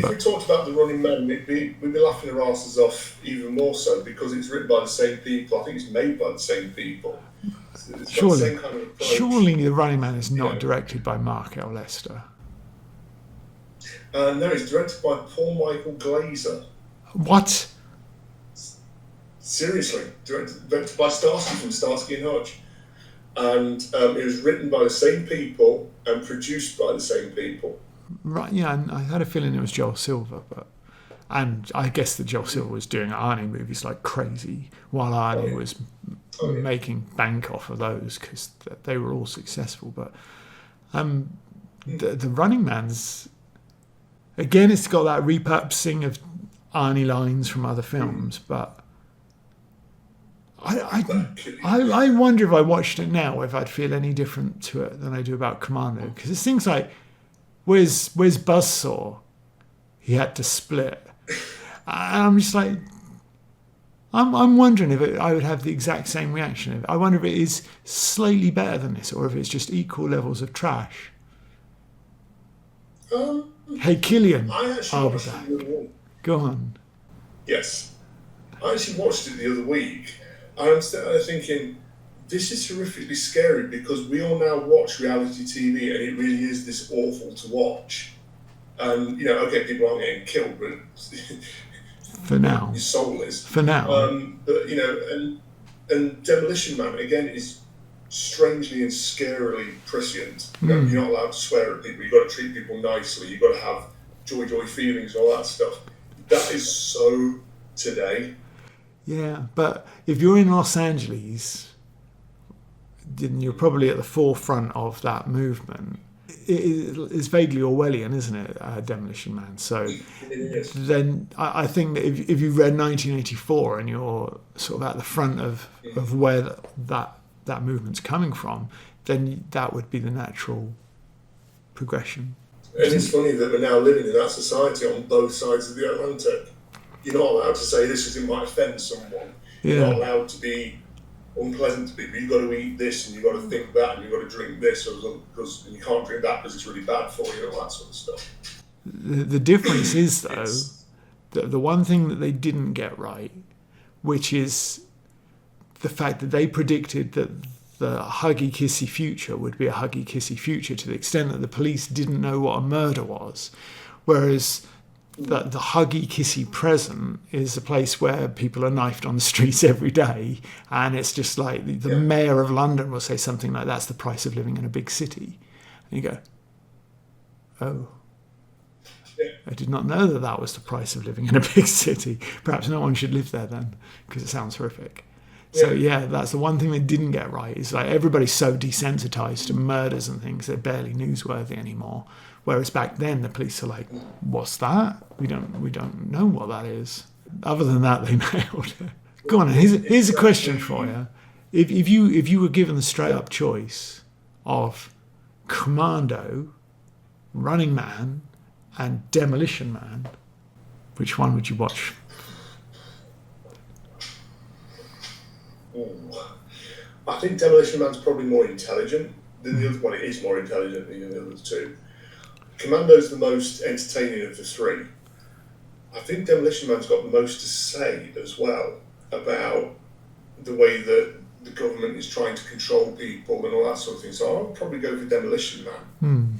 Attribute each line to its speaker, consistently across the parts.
Speaker 1: If we talked about The Running Man, we'd be laughing our asses off even more so because it's written by the same people. I think it's made by the same people. It's got the same kind of approach.
Speaker 2: Surely The Running Man is not directed by Mark L. Lester.
Speaker 1: No, it's directed by Paul Michael Glazer.
Speaker 2: What?
Speaker 1: Seriously, directed by Starsky from Starsky and Hutch. And it was written by the same people and produced by the same people.
Speaker 2: Right, yeah, and I had a feeling it was Joel Silver, and I guess that Joel Silver was doing Arnie movies like crazy, while Arnie was making bank off of those because they were all successful. But the Running Man's, again, it's got that repurposing of Arnie lines from other films, but I wonder if I watched it now, if I'd feel any different to it than I do about Commando, because it's things like, where's Buzzsaw? He had to split. And I'm just like, I'm wondering if I would have the exact same reaction. I wonder if it is slightly better than this, or if it's just equal levels of trash. Hey, Killian, I'll be back. Go on.
Speaker 1: Yes. I actually watched it the other week, and I'm thinking, this is horrifically scary because we all now watch reality TV and it really is this awful to watch. And, okay, people aren't getting killed, but
Speaker 2: for now,
Speaker 1: your soul is.
Speaker 2: For now.
Speaker 1: But, and Demolition Man, again, is strangely and scarily prescient. You're not allowed to swear at people, you've got to treat people nicely, you've got to have joy feelings and all that stuff. That is so today.
Speaker 2: Yeah, but if you're in Los Angeles, then you're probably at the forefront of that movement. It's vaguely Orwellian, isn't it, Demolition Man? So then I think that if you read 1984 and you're sort of at the front of where that movement's coming from, then that would be the natural progression.
Speaker 1: And it's funny that we're now living in that society on both sides of the Atlantic. You're not allowed to say this because it might offend someone.
Speaker 2: Yeah.
Speaker 1: You're not allowed to be unpleasant to people. You've got to eat this and you've got to think that and you've got to drink this because you can't drink that because it's really bad for you and all that sort of stuff.
Speaker 2: The difference is, though, the one thing that they didn't get right, which is the fact that they predicted that the huggy kissy future would be a huggy kissy future to the extent that the police didn't know what a murder was, whereas the huggy kissy present is a place where people are knifed on the streets every day, and it's just like the mayor of London will say something like, that's the price of living in a big city, and you go, oh, I did not know that was the price of living in a big city. Perhaps no one should live there then, because it sounds horrific. So that's the one thing they didn't get right, is like everybody's so desensitized to murders and things, they're barely newsworthy anymore. Whereas back then the police are like, what's that? We don't know what that is. Other than that, they nailed it. Go on, here's a question for you. If you were given the straight up choice of Commando, Running Man, and Demolition Man, which one would you watch?
Speaker 1: I think Demolition Man's probably more intelligent. The other one is more intelligent than the other two. Commando's the most entertaining of the three. I think Demolition Man's got the most to say as well about the way that the government is trying to control people and all that sort of thing. So I'll probably go for Demolition Man.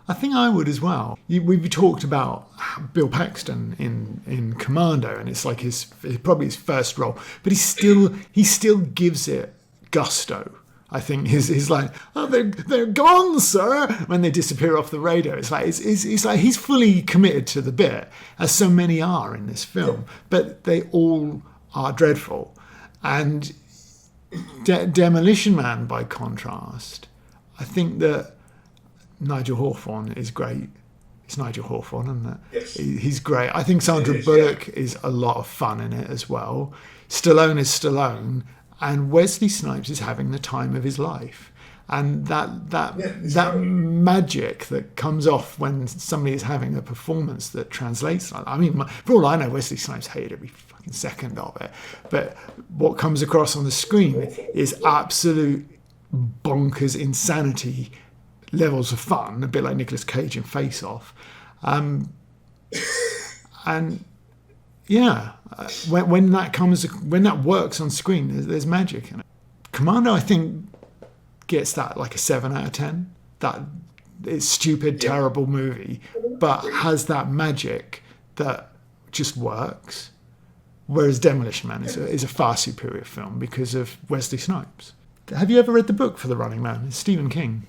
Speaker 2: I think I would as well. We've talked about Bill Paxton in Commando, and it's like probably his first role, but he still gives it gusto. I think he's like, oh, they're gone, sir, when they disappear off the radar. It's like it's like he's fully committed to the bit, as so many are in this film, but they all are dreadful. And Demolition Man, by contrast, I think that Nigel Hawthorne is great. It's Nigel Hawthorne, isn't it?
Speaker 1: Yes.
Speaker 2: He's great. I think Sandra Bullock is a lot of fun in it as well. Stallone is Stallone, and Wesley Snipes is having the time of his life. And that magic that comes off when somebody is having a performance that translates like that. I mean, for all I know, Wesley Snipes hated every fucking second of it. But what comes across on the screen is absolute bonkers insanity levels of fun, a bit like Nicolas Cage in Face Off. And yeah, when that works on screen, there's magic in it. Commando, I think, gets that like a 7 out of 10. That is stupid, terrible movie, but has that magic that just works. Whereas Demolition Man is a far superior film because of Wesley Snipes. Have you ever read the book for The Running Man? It's Stephen King.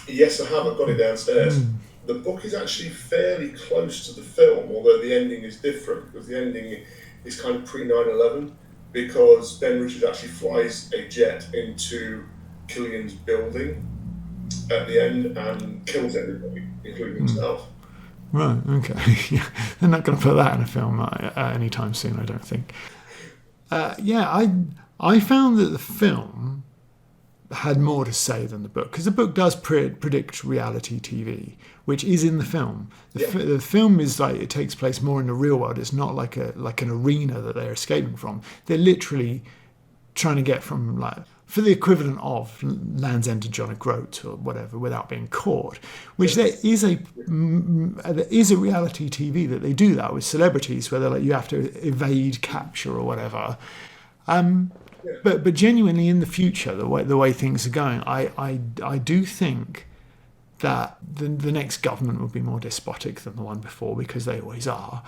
Speaker 1: Yes, I have. I've got it downstairs. The book is actually fairly close to the film, although the ending is different, because the ending is kind of pre-9/11, because Ben Richards actually flies a jet into Killian's building at the end and kills everybody, including himself.
Speaker 2: Right, okay. Yeah, they're not going to put that in a film anytime soon, I don't think. I found that the film had more to say than the book, because the book does predict reality TV, which is in the film. The film is like, it takes place more in the real world. It's not like an arena that they're escaping from. They're literally trying to get from, like, for the equivalent of Land's End to John O'Groats or whatever, without being caught. Which there is a reality TV that they do that with celebrities, where they're like, you have to evade capture or whatever. But genuinely, in the future, the way things are going, I do think that the next government would be more despotic than the one before, because they always are,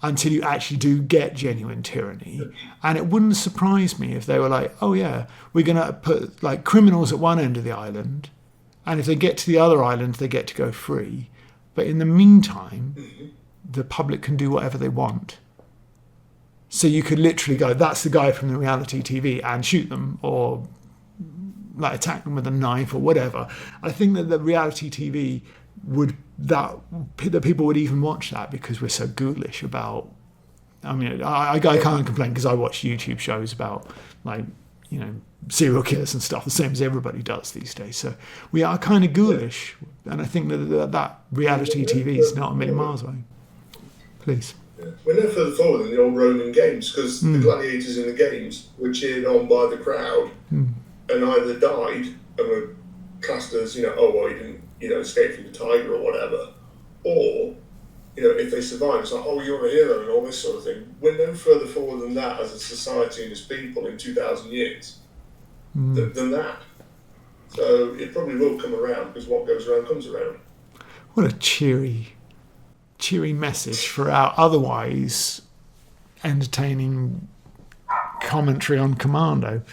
Speaker 2: until you actually do get genuine tyranny. And it wouldn't surprise me if they were like, oh yeah, we're going to put like criminals at one end of the island, and if they get to the other island, they get to go free. But in the meantime, the public can do whatever they want. So you could literally go, that's the guy from the reality TV, and shoot them, or like attack them with a knife or whatever. I think that the reality TV that people would even watch that, because we're so ghoulish about. I mean, I can't complain, because I watch YouTube shows about, like, you know, serial killers and stuff, the same as everybody does these days. So we are kind of ghoulish, and I think that reality TV is not a million miles away. Please.
Speaker 1: We're no further forward than the old Roman games, because the gladiators in the games were cheered on by the crowd and either died and were classed as, you know, oh, well, you didn't, escape from the tiger or whatever, or, if they survive, it's like, oh, you're a hero and all this sort of thing. We're no further forward than that as a society and as people in 2,000 years than that. So it probably will come around, because what goes around comes around.
Speaker 2: What a cheery message for our otherwise entertaining commentary on Commando.